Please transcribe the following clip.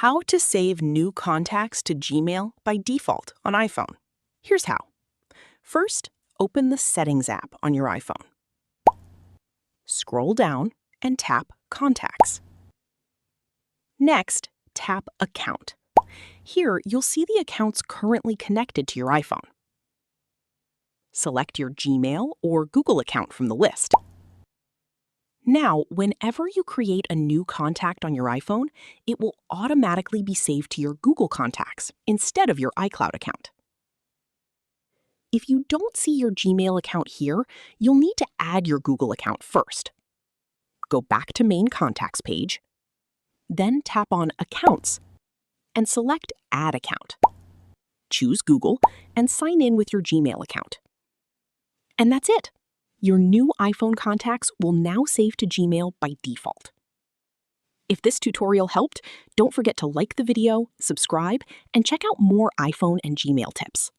How to save new contacts to Gmail by default on iPhone. Here's how. First, open the Settings app on your iPhone. Scroll down and tap Contacts. Next, tap Account. Here, you'll see the accounts currently connected to your iPhone. Select your Gmail or Google account from the list. Now, whenever you create a new contact on your iPhone, it will automatically be saved to your Google contacts instead of your iCloud account. If you don't see your Gmail account here, you'll need to add your Google account first. Go back to Main Contacts page, then tap on Accounts and select Add Account. Choose Google and sign in with your Gmail account. And that's it. Your new iPhone contacts will now save to Gmail by default. If this tutorial helped, don't forget to like the video, subscribe, and check out more iPhone and Gmail tips.